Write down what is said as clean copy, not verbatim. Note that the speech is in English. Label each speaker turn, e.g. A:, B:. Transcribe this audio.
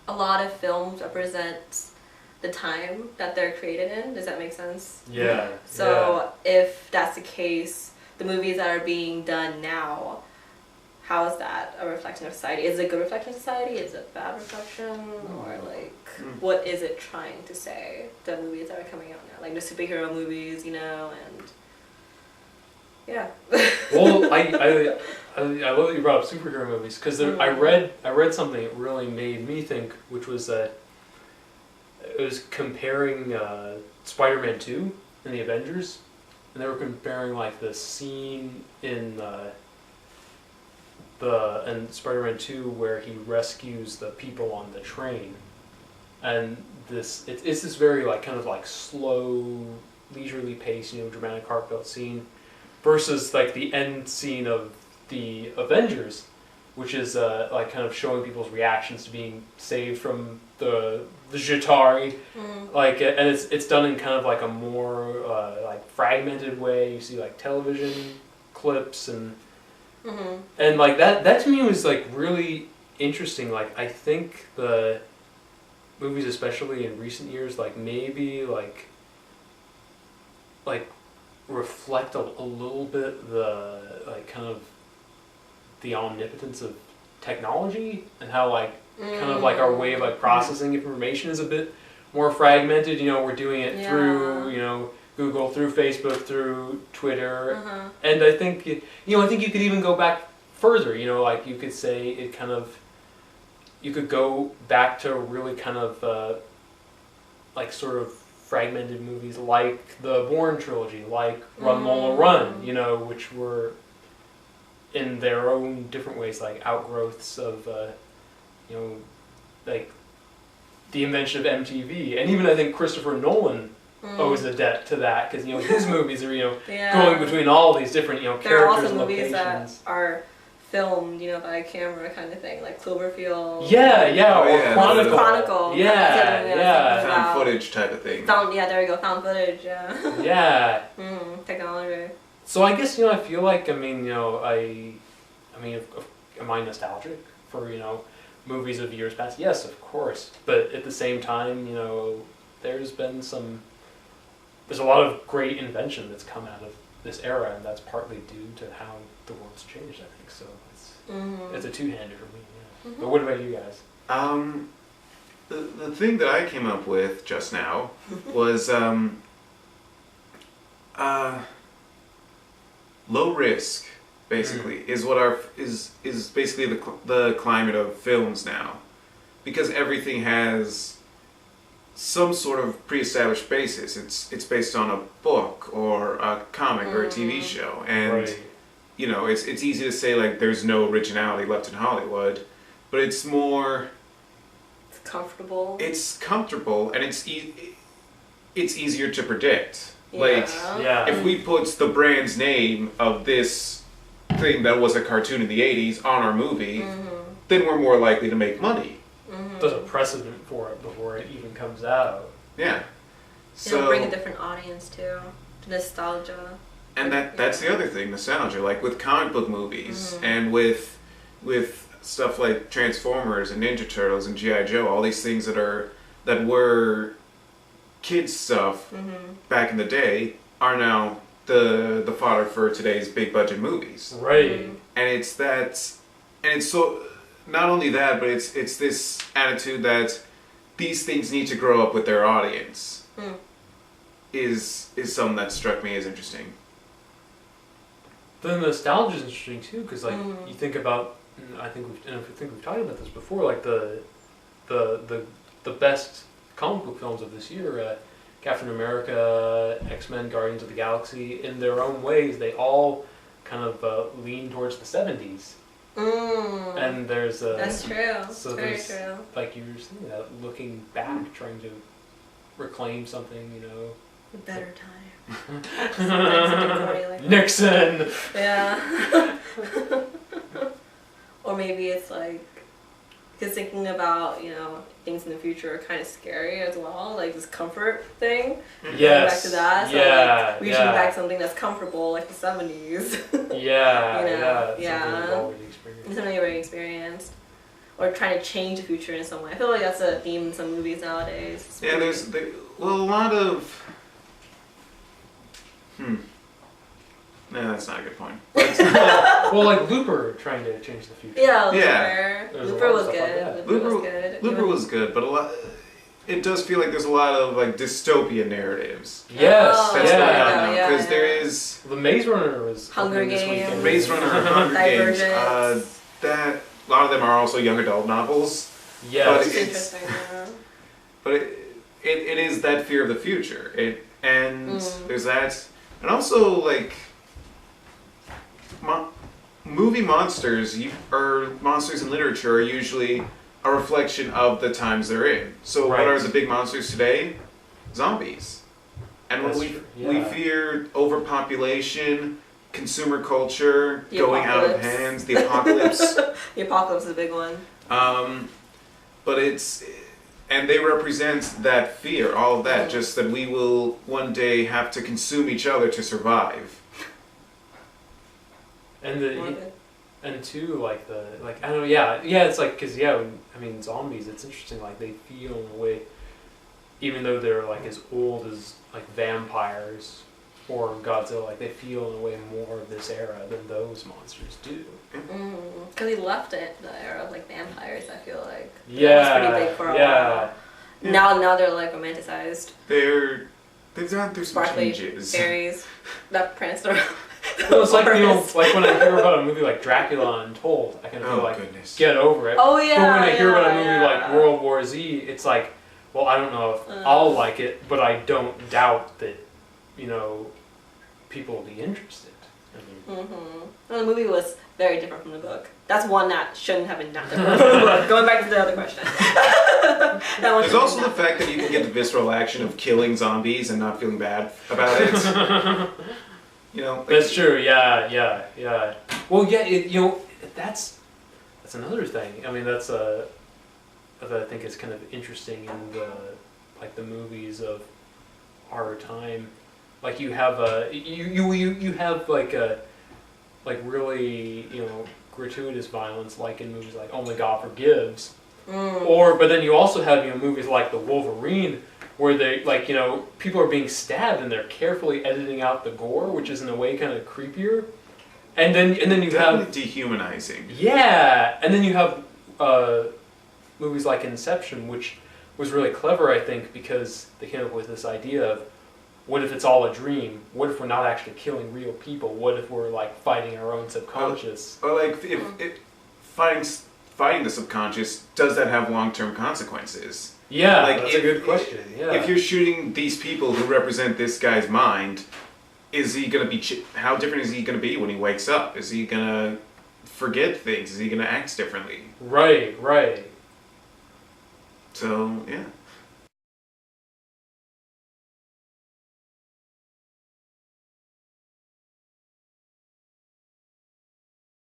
A: a lot of films represent the time that they're created in. Does that make sense?
B: Yeah.
A: So if that's the case, the movies that are being done now, how is that a reflection of society? Is it a good reflection of society? Is it a bad reflection? Or like, what is it trying to say? The movies that are coming out now, like the superhero movies, you know, and yeah.
B: Well, I love that you brought up superhero movies because I read something that really made me think, which was that it was comparing Spider-Man 2 and the Avengers, and they were comparing like the scene in Spider-Man 2 where he rescues the people on the train, and it's this very like kind of like slow, leisurely pace, you know, dramatic, heartfelt scene, versus like the end scene of the Avengers, which is like kind of showing people's reactions to being saved from the Jatari, like, and it's done in kind of like a more like fragmented way. You see like television clips and like that to me was like really interesting. Like I think the movies, especially in recent years, like maybe like reflect a little bit the like kind of the omnipotence of technology and how like kind of like our way of like processing information is a bit more fragmented. You know, we're doing it through, you know, Google, through Facebook, through Twitter, and I think you could even go back further. You know, like you could say it kind of, you could go back to really kind of like sort of fragmented movies like the Bourne trilogy, like Run Lola Run, you know, which were in their own different ways like outgrowths of you know, like the invention of MTV, and even I think Christopher Nolan owes a debt to that, because you know his movies are, you know, going between all these different, you know,
A: there
B: characters and
A: are also
B: locations.
A: movies that are filmed, you know, by a camera kind of thing, like Cloverfield.
B: Chronicle.
C: Found footage type of thing.
A: There we go, found footage. Technology.
B: So I guess, you know, I feel like, I mean, you know, am I nostalgic for, you know, movies of years past? Yes, of course. But at the same time, you know, there's a lot of great invention that's come out of this era, and that's partly due to how the world's changed, I think. So it's a two-hander for me. Yeah. But what about you guys?
C: The thing that I came up with just now was low risk. Basically, is what is basically the climate of films now, because everything has some sort of pre-established basis. It's based on a book or a comic or a TV show, and you know it's easy to say like there's no originality left in Hollywood, but it's more.
A: It's comfortable.
C: It's comfortable, and it's easier to predict.
A: Yeah.
C: Like if we put the brand's name of this thing that was a cartoon in the 80s on our movie, then we're more likely to make money.
B: There's a precedent for it before it even comes out.
C: Yeah.
A: So it'll bring a different audience too. Nostalgia.
C: And that's the other thing, nostalgia. Like with comic book movies and with stuff like Transformers and Ninja Turtles and G.I. Joe, all these things that were kids stuff back in the day are now the fodder for today's big budget movies.
B: Right.
C: And it's so not only that, but it's this attitude that these things need to grow up with their audience. Is something that struck me as interesting.
B: The nostalgia is interesting too, because like you think about, I think we've talked about this before, like the best comic book films of this year. Captain America, X-Men, Guardians of the Galaxy, in their own ways, they all kind of lean towards the 70s. And there's
A: that's true.
B: So
A: it's very true.
B: Like you were saying, that looking back, trying to reclaim something, you know.
A: A better time.
B: Nixon!
A: Yeah. Or maybe it's like, because thinking about, you know, things in the future are kind of scary as well, like this comfort thing.
B: Yes.
A: Back to that. So like reaching back to something that's comfortable, like the 70s.
B: Yeah.
A: You know?
B: Something we've already experienced.
A: Something you've already experienced. or trying to change the future in some way. I feel like that's a theme in some movies nowadays.
C: Yeah, a lot of. No, that's not a good point.
B: Well, like Looper trying to change the future.
A: Yeah, Looper.
C: Yeah.
A: Looper was good.
C: Looper was good, but a lot. It does feel like there's a lot of like dystopian narratives.
B: Yes,
C: That's going on
A: yeah,
C: now because
A: yeah.
C: there is
B: The Maze Runner was
A: Hunger
B: opening this
A: Games.
B: weekend.
C: Maze Runner, Hunger Games.
A: Divergence.
C: That a lot of them are also young adult novels.
B: Yes.
A: It's interesting. Yeah.
C: But it is that fear of the future. There's that, and also like movie monsters or monsters in literature are usually a reflection of the times they're in. So what are the big monsters today? Zombies. And when we fear overpopulation, consumer culture going out of hands, the apocalypse.
A: The apocalypse is a big one.
C: But and they represent that fear, all of that, just that we will one day have to consume each other to survive.
B: And too, like I don't know, yeah, it's like, cause I mean zombies, it's interesting, like they feel in a way, even though they're like as old as like vampires or Godzilla, like they feel in a way more of this era than those monsters do.
A: Because he left it, the era of like vampires, I feel like.
B: Yeah,
A: that was pretty big for a while.
C: Yeah.
A: Now they're like romanticized.
C: They've gone through some
A: Sparkly
C: changes.
A: fairies that pranced around.
B: Well, it's like, like when I hear about a movie like Dracula Untold, I kind of feel like, get over it.
A: Oh yeah.
B: But when I hear about a movie like World War Z, it's like, well, I don't know if I'll like it, but I don't doubt that, people will be interested. I mean,
A: Well, the movie was very different from the book. That's one that shouldn't have been not different from the book. Going back to the other question.
C: There's also the fact that you can get the visceral action of killing zombies and not feeling bad about it.
B: That's true. Yeah. Well, yeah. That's another thing. I mean, that I think is kind of interesting in the movies of our time. Like you have you have like really gratuitous violence, like in movies like Only God Forgives, but then you also have movies like The Wolverine, where they people are being stabbed and they're carefully editing out the gore, which is in a way kind of creepier, and then you have
C: dehumanizing.
B: Yeah, and then you have movies like Inception, which was really clever, I think, because they came up with this idea of, what if it's all a dream? What if we're not actually killing real people? What if we're like fighting our own subconscious?
C: Or like if fighting the subconscious, does that have long-term consequences?
B: Yeah, that's a good question. Yeah.
C: If you're shooting these people who represent this guy's mind, is he going to be? How different is he going to be when he wakes up? Is he going to forget things? Is he going to act differently?
B: Right.
C: So yeah.